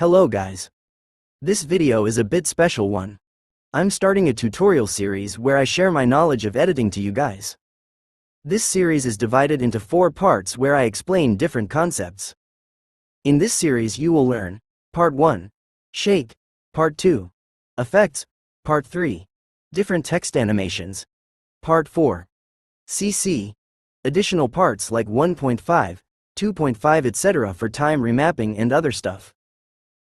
Hello guys. This video is a bit special one. I'm starting a tutorial series where I share my knowledge of editing to you guys. This series is divided into 4 parts where I explain different concepts. In this series you will learn Part 1, Shake, Part 2, Effects, Part 3, Different text animations, Part 4, CC, additional parts like 1.5, 2.5 etc. for time remapping and other stuff.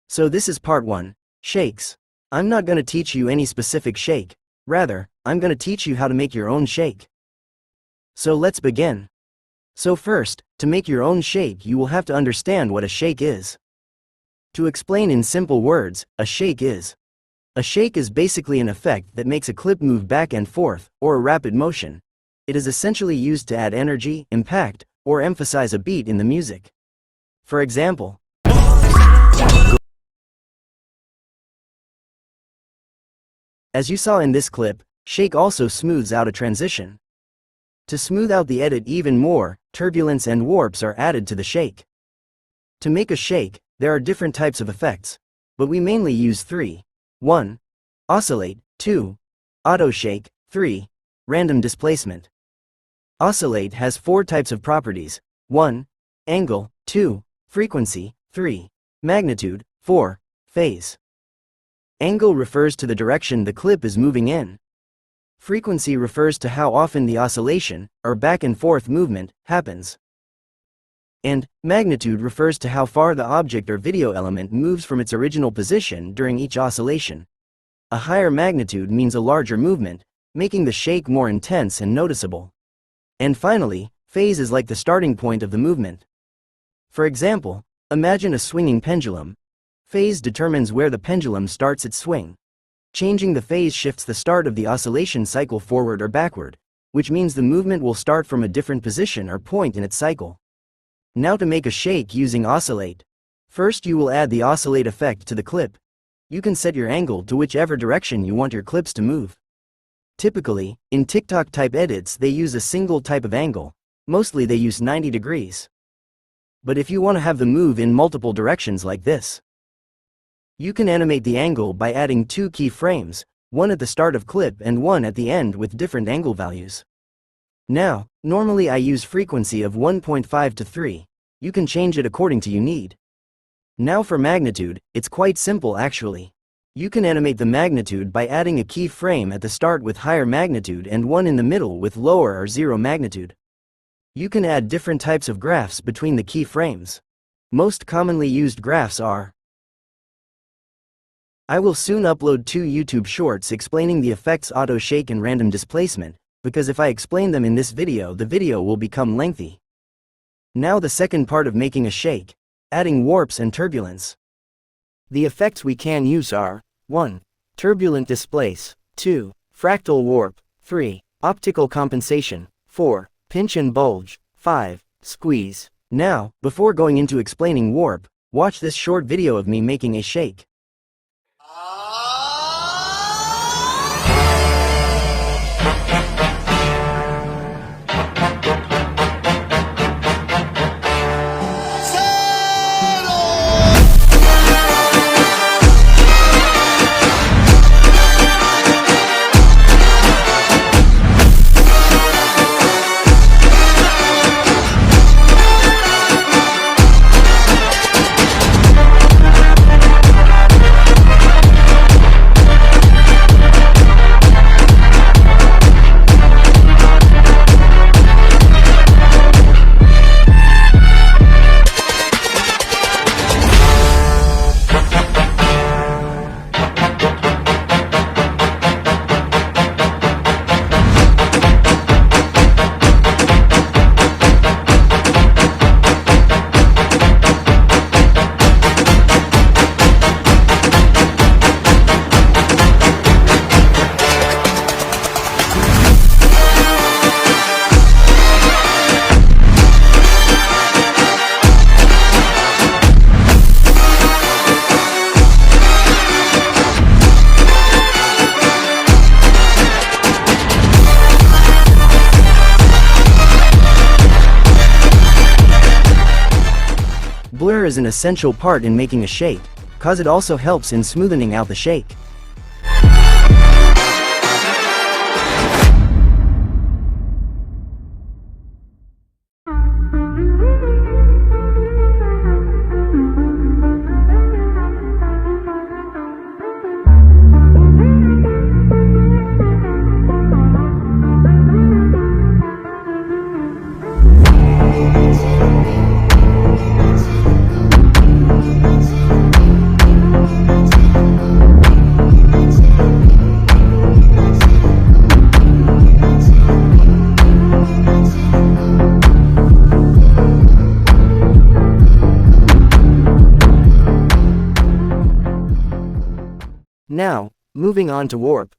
So this is Part 1, Shakes. I'm not gonna teach you any specific shake, rather, I'm gonna teach you how to make your own shake. So let's begin. So first, to make your own shake you will have to understand what a shake is. To explain in simple words, a shake is basically an effect that makes a clip move back and forth, or a rapid motion. It is essentially used to add energy, impact, or emphasize a beat in the music. For example, as you saw in this clip, shake also smooths out a transition. To smooth out the edit even more, turbulence and warps are added to the shake. To make a shake, there are different types of effects, but we mainly use 3. 1. Oscillate. 2. Auto shake. 3. Random displacement. Oscillate has 4 types of properties. 1. Angle. 2. Frequency. 3. Magnitude. 4. Phase. Angle refers to the direction the clip is moving in. Frequency refers to how often the oscillation, or back and forth movement, happens. And magnitude refers to how far the object or video element moves from its original position during each oscillation. A higher magnitude means a larger movement, making the shake more intense and noticeable. And finally, phase is like the starting point of the movement. For example, imagine a swinging pendulum. Phase determines where the pendulum starts its swing. Changing the phase shifts the start of the oscillation cycle forward or backward, which means the movement will start from a different position or point in its cycle. Now to make a shake using oscillate. First you will add the oscillate effect to the clip. You can set your angle to whichever direction you want your clips to move. Typically, in TikTok type edits they use a single type of angle. Mostly they use 90 degrees. But if you want to have the move in multiple directions like this, you can animate the angle by adding 2 keyframes, one at the start of clip and one at the end with different angle values. Now, normally I use frequency of 1.5 to 3, you can change it according to you need. Now for magnitude, it's quite simple actually. You can animate the magnitude by adding a keyframe at the start with higher magnitude and one in the middle with lower or 0 magnitude. You can add different types of graphs between the keyframes. Most commonly used graphs are. I will soon upload 2 YouTube shorts explaining the effects auto shake and random displacement, because if I explain them in this video the video will become lengthy. Now the second part of making a shake, adding warps and turbulence. The effects we can use are 1. Turbulent displace, 2. Fractal warp, 3. Optical compensation, 4. Pinch and bulge, 5. Squeeze. Now, before going into explaining warp, watch this short video of me making a shake. Blur is an essential part in making a shake. cause it also helps in smoothing out the shake. Now, moving on to warp.